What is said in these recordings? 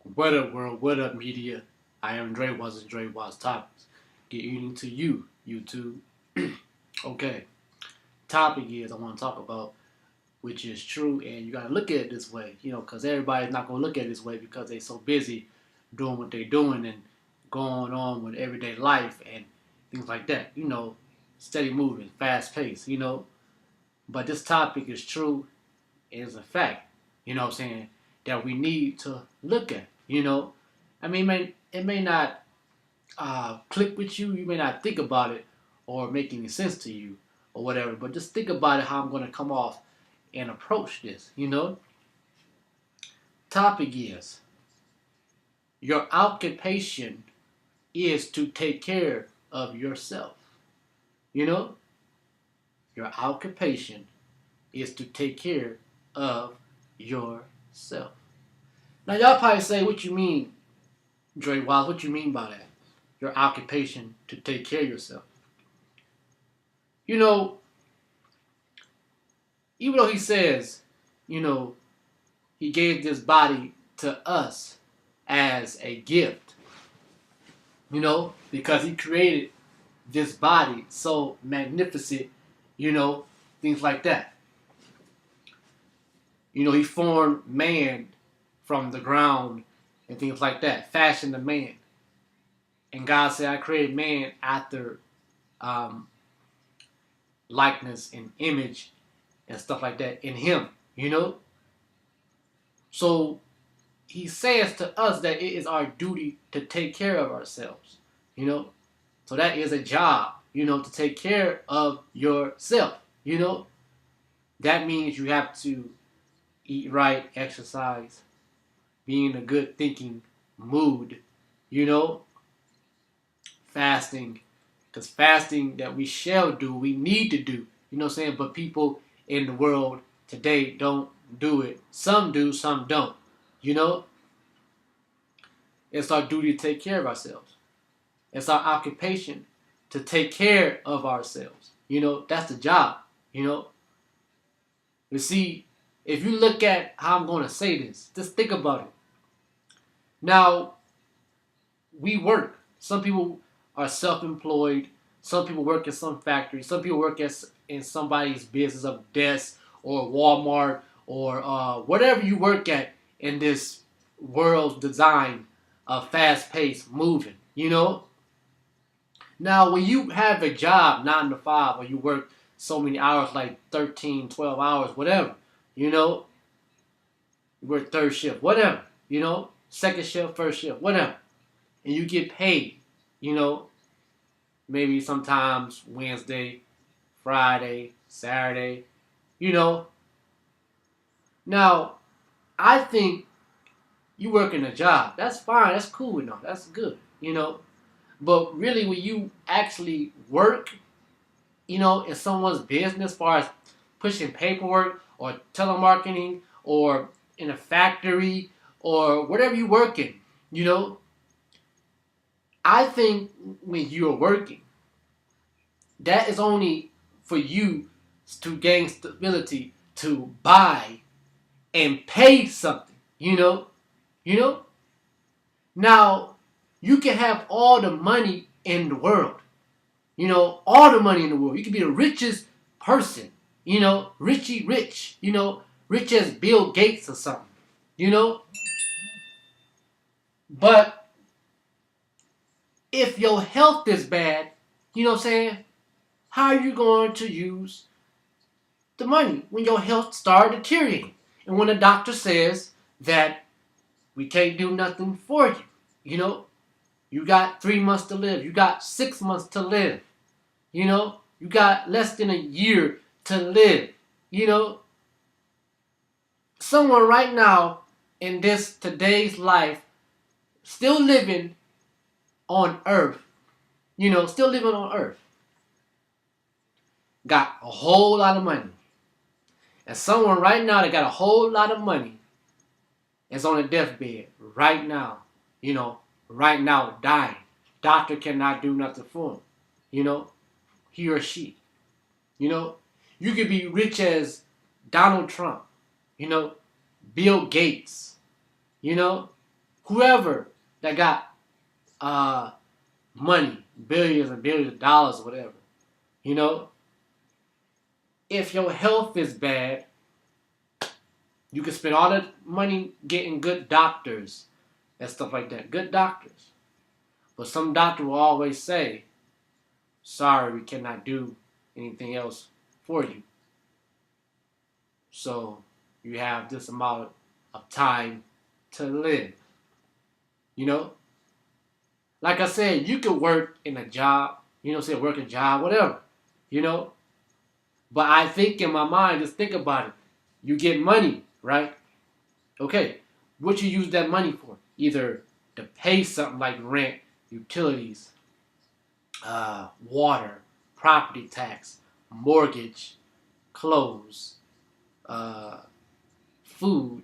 What up, world? What up, media? I am Drewize Topics. Getting into you, YouTube. Okay, topic is I want to talk about, which is true, and you got to look at it this way, because everybody's not going to look at it this way because they're so busy doing what they're doing and going on with everyday life and things like that. Steady moving, fast pace. But this topic is true, and it's a fact, what I'm saying, that we need to look at. I mean, it may not click with you. You may not think about it or make any sense to you or whatever. But just think about it. How I'm going to come off and approach this. Topic is your occupation is to take care of yourself. You know, your occupation is to take care of yourself. Now y'all probably say, "What you mean, Dre Wild? What you mean by that? Your occupation to take care of yourself." You know, even though he says, you know, he gave this body to us as a gift, because he created this body so magnificent, things like that. He formed man from the ground and things like that, fashioned the man. And God said, I created man after um, likeness and image and stuff like that in him. So he says to us that it is our duty to take care of ourselves. So that is a job, to take care of yourself. That means you have to eat right, exercise, be in a good thinking mood, you know, fasting. Because fasting that we shall do, we need to do. You know what I'm saying? But people in the world today don't do it. Some do, some don't. You know? It's our duty to take care of ourselves. It's our occupation to take care of ourselves. That's the job. You see, if you look at how I'm going to say this, just think about it. Now, we work. Some people are self-employed. Some people work in some factory. Some people work in somebody's business of desk or Walmart or whatever you work at in this world's design of fast-paced moving. Now, when you have a job, 9 to 5, or you work so many hours, like 13, 12 hours, whatever, you work third shift, whatever, second shift, first shift, whatever, and you get paid, maybe sometimes Wednesday, Friday, Saturday, you know. Now, I think you working a job. That's fine. That's cool enough. That's good. But really, when you actually work, in someone's business, as far as pushing paperwork or telemarketing or in a factory or whatever you work in, I think when you're working, that is only for you to gain stability to buy and pay something, you know. Now, you can have all the money in the world, all the money in the world. You can be the richest person, richie rich, rich as Bill Gates or something, you know. But if your health is bad, you know what I'm saying? How are you going to use the money when your health starts deteriorating? And when the doctor says that we can't do nothing for you, you got 3 months to live, you got 6 months to live, you got less than a year to live, someone right now in this today's life still living on earth, still living on earth, got a whole lot of money. And someone right now that got a whole lot of money is on a deathbed right now, right now dying. Doctor cannot do nothing for him, he or she. You could be rich as Donald Trump, Bill Gates, whoever that got money, billions and billions of dollars or whatever, you know, if your health is bad, you can spend all that money getting good doctors and stuff like that. Good doctors. But some doctor will always say, sorry, we cannot do anything else for you. So you have this amount of time to live. You know? Like I said, you could work in a job, work a job, whatever, you know? But I think in my mind, just think about it. You get money, right? Okay, what you use that money for? Either to pay something like rent, utilities, water, property tax, mortgage, clothes, food,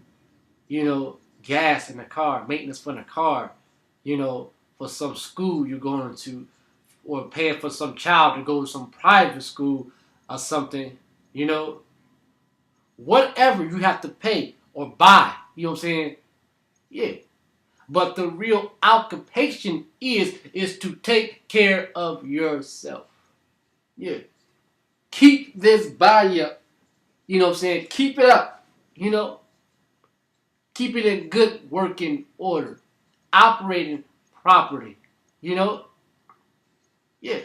gas in the car, maintenance for the car, for some school you're going to, or paying for some child to go to some private school or something, whatever you have to pay or buy, you know what I'm saying? Yeah. But the real occupation is to take care of yourself. Yeah. Keep this body up. You know what I'm saying? Keep it up. Keep it in good working order. Operating properly. Yeah.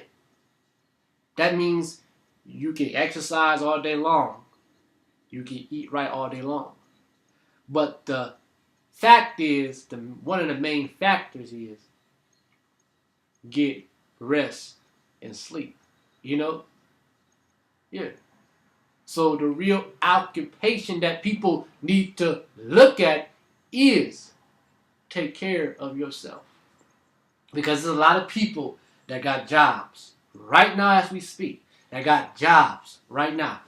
That means you can exercise all day long. You can eat right all day long. But the fact is, one of the main factors is get rest and sleep. Yeah. So the real occupation that people need to look at is take care of yourself. Because there's a lot of people that got jobs right now as we speak. That got jobs right now.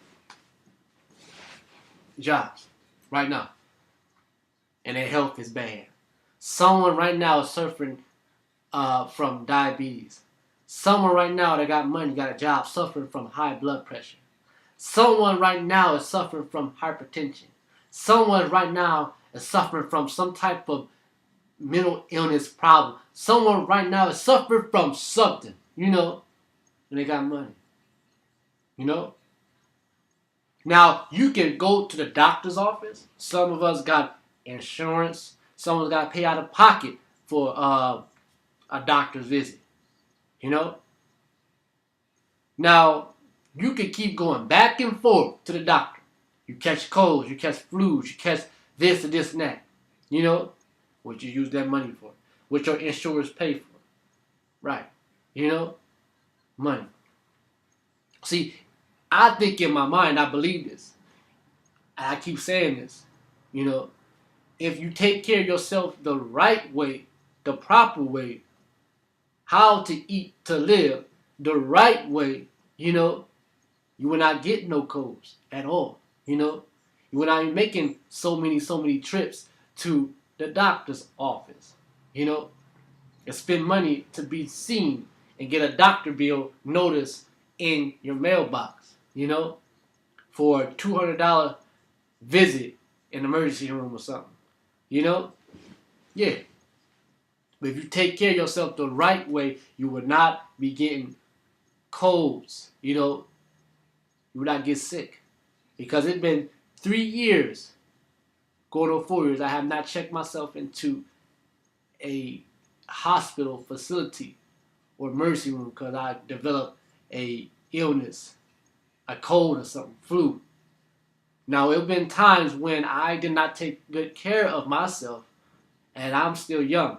Jobs right now. And their health is bad. Someone right now is suffering from diabetes. Someone right now that got money, got a job, suffering from high blood pressure. Someone right now is suffering from hypertension. Someone right now is suffering from some type of mental illness problem. Someone right now is suffering from something, and they got money. Now, you can go to the doctor's office. Some of us got insurance. Someone's got to pay out of pocket for a doctor's visit. Now, you can keep going back and forth to the doctor. You catch colds, you catch flus, you catch this and this and that. What you use that money for. What your insurance pay for. Right. Money. See, I think in my mind, I believe this. And I keep saying this. If you take care of yourself the right way, the proper way, how to eat, to live, the right way, you will not get no colds at all. You will not be making so many trips to the doctor's office. And spend money to be seen and get a doctor bill notice in your mailbox. For a $200 visit in the emergency room or something. Yeah. But if you take care of yourself the right way, you will not be getting colds. You will not get sick. Because it's been 3 years, going on 4 years, I have not checked myself into a hospital facility or emergency room because I developed a illness, a cold or something, flu. Now, it have been times when I did not take good care of myself, and I'm still young,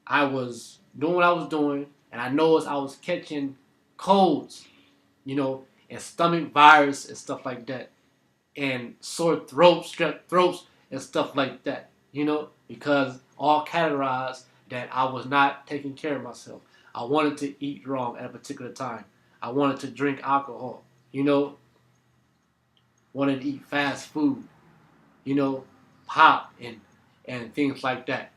I was doing what I was doing, and I noticed I was catching colds, and stomach virus and stuff like that, and sore throats, strep throats, and stuff like that, because all categorized that I was not taking care of myself. I wanted to eat wrong at a particular time. I wanted to drink alcohol, wanted to eat fast food, pop and things like that,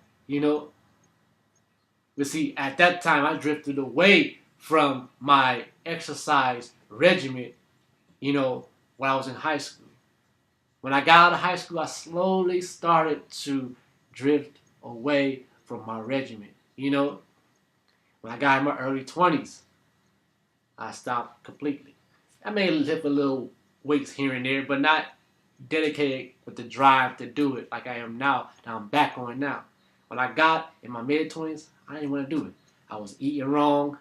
But see, at that time, I drifted away from my exercise regimen, when I was in high school. When I got out of high school, I slowly started to drift away from my regimen. When I got in my early 20s, I stopped completely. I may lift a little weights here and there, but not dedicated with the drive to do it like I am now, that I'm back on now. When I got in my mid 20s, I didn't want to do it. I was eating wrong.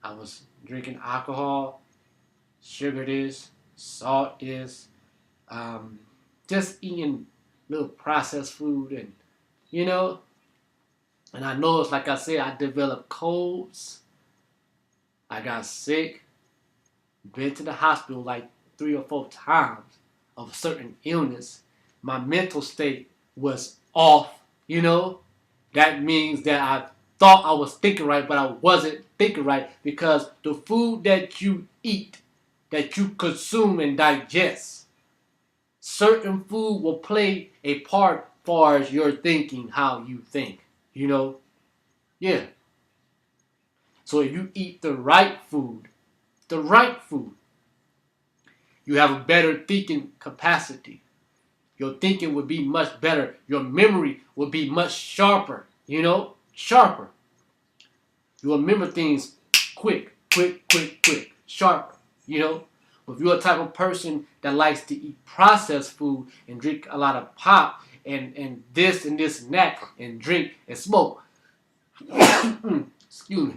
I was drinking alcohol, sugar this, salt this, just eating little processed food, and you know, and I know it's like I said, I developed colds. I got sick, been to the hospital like 3 or 4 times of a certain illness. My mental state was off. That means that I thought I was thinking right, but I wasn't thinking right, because the food that you eat, that you consume and digest, certain food will play a part as far as your thinking, how you think. Yeah. So if you eat the right food, you have a better thinking capacity. Your thinking would be much better. Your memory would be much sharper. Sharper. You will remember things quick, sharper. If you're a type of person that likes to eat processed food and drink a lot of pop and this and this and that and drink and smoke, excuse me,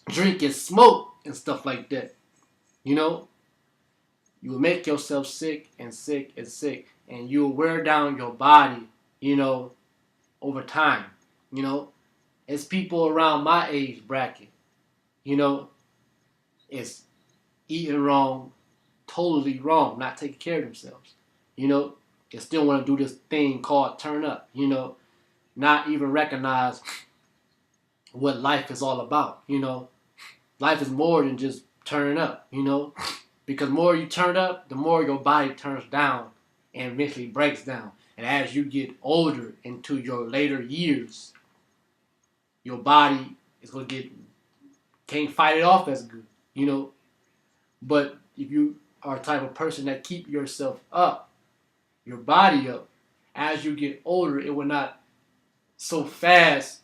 drink and smoke and stuff like that, you will make yourself sick and sick and sick, and you'll wear down your body, over time. It's people around my age bracket, it's eating wrong, totally wrong, not taking care of themselves. They still want to do this thing called turn up, not even recognize what life is all about. Life is more than just turn up, because the more you turn up, the more your body turns down and eventually breaks down. And as you get older into your later years, your body is going to can't fight it off as good, But if you are a type of person that keep yourself up, your body up, as you get older, it will not so fast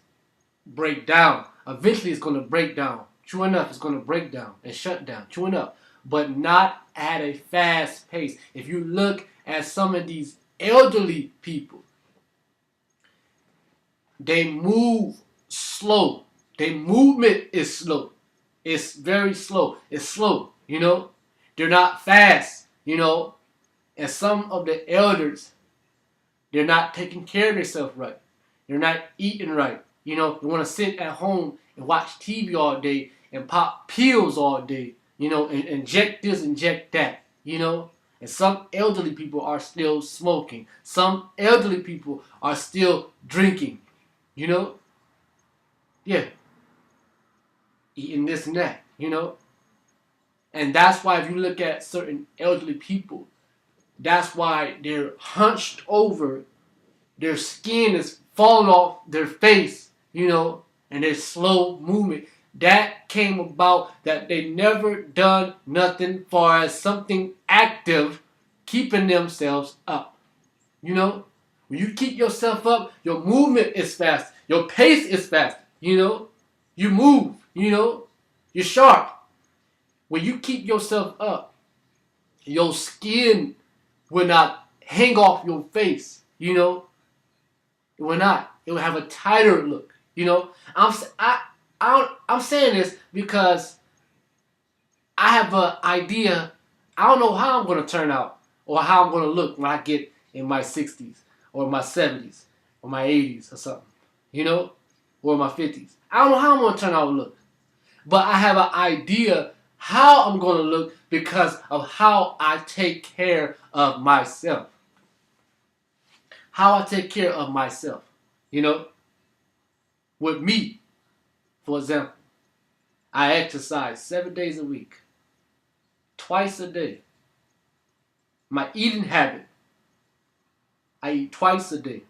break down. Eventually it's going to break down. True enough, it's going to break down and shut down. True enough. But not at a fast pace. If you look at some of these elderly people, they move slow. Their movement is slow. It's very slow. It's slow, They're not fast, And some of the elders, they're not taking care of themselves right. They're not eating right. They want to sit at home and watch TV all day and pop pills all day, and inject this, inject that, And some elderly people are still smoking. Some elderly people are still drinking, Yeah. Eating this and that, And that's why if you look at certain elderly people, that's why they're hunched over, their skin is falling off their face, and their slow movement. That came about that they never done nothing far as something active keeping themselves up. When you keep yourself up, your movement is fast. Your pace is fast. You move. You're sharp. When you keep yourself up, your skin will not hang off your face. It will not. It will have a tighter look. I'm saying this because I have an idea. I don't know how I'm going to turn out or how I'm going to look when I get in my 60s or my 70s or my 80s or something, or my 50s. I don't know how I'm going to turn out and look. But I have an idea how I'm going to look because of how I take care of myself. How I take care of myself, With me, for example, I exercise 7 days a week, twice a day. My eating habit, I eat twice a day.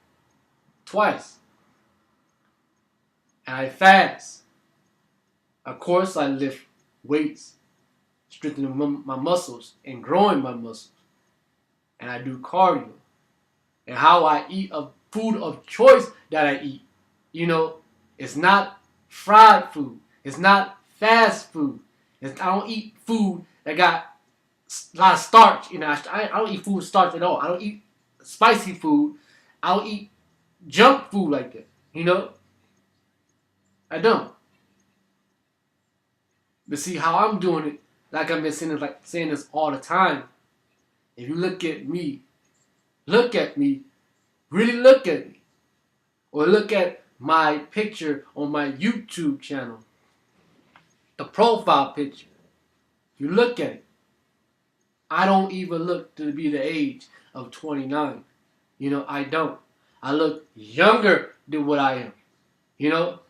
Twice. And I fast. Of course, I lift weights, strengthening my muscles and growing my muscles. And I do cardio. And how I eat food of choice that I eat. You know, it's not fried food. It's not fast food. I don't eat food that got a lot of starch. You know, I don't eat food with starch at all. I don't eat spicy food. I don't eat junk food like that. You know, I don't. But see how I'm doing it, like I've been saying this all the time. If you look at me, really look at me, or look at my picture on my YouTube channel, the profile picture. If you look at it, I don't even look to be the age of 29. You know, I don't. I look younger than what I am. You know,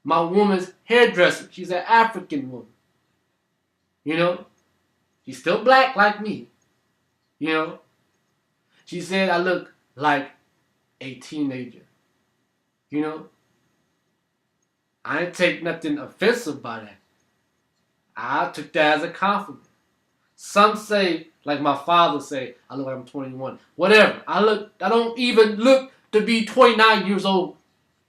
my woman's hairdresser, she's an African woman. You know, she's still black like me. You know, she said I look like a teenager. You know, I didn't take nothing offensive by that. I took that as a compliment. Some say, like my father say, I look like I'm 21. Whatever. I don't even look to be 29 years old.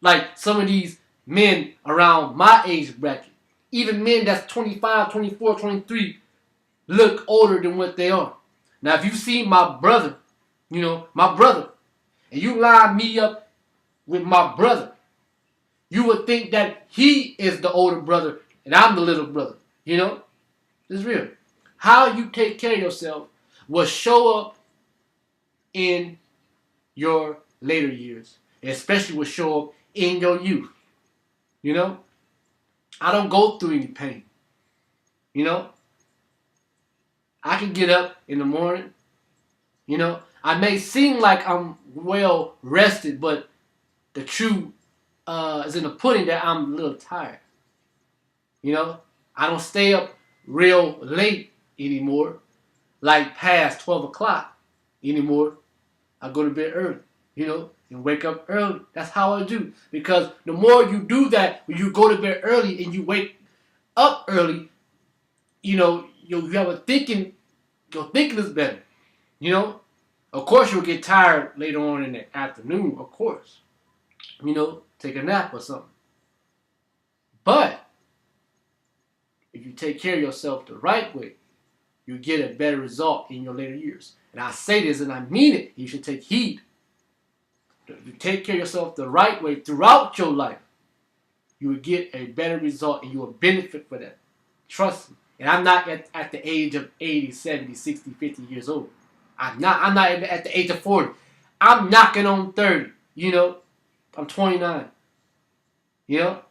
Like some of these men around my age bracket. Even men that's 25, 24, 23 look older than what they are. Now, if you see my brother, you know, my brother, and you line me up with my brother, you would think that he is the older brother and I'm the little brother. You know? It's real. How you take care of yourself will show up in your later years. Especially will show up in your youth. You know? I don't go through any pain. You know? I can get up in the morning. You know? I may seem like I'm well rested, but the truth is in the pudding that I'm a little tired. You know? I don't stay up real late anymore, like past 12 o'clock anymore. I go to bed early, you know, and wake up early. That's how I do. Because the more you do that, when you go to bed early and you wake up early, you know, you have a thinking, your thinking is better, you know. Of course, you'll get tired later on in the afternoon, of course. You know, take a nap or something. But if you take care of yourself the right way, you get a better result in your later years. And I say this and I mean it. You should take heed. If you take care of yourself the right way throughout your life, you will get a better result and you will benefit for that. Trust me. And I'm not at the age of 80, 70, 60, 50 years old. I'm not at the age of 40. I'm knocking on 30. You know, I'm 29. You know,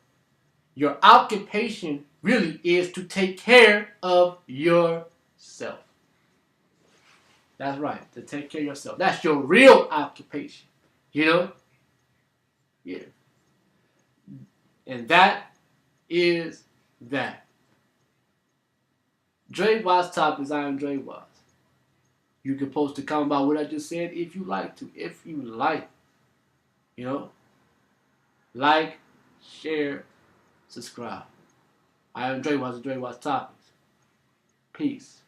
your occupation really is to take care of yourself. That's right, to take care of yourself. That's your real occupation. You know? Yeah. And that is that. Drewize Topics, I am Drewize. You can post a comment about what I just said if you like to. If you like. You know? Like, share, subscribe. I am Drewize Topics. Peace.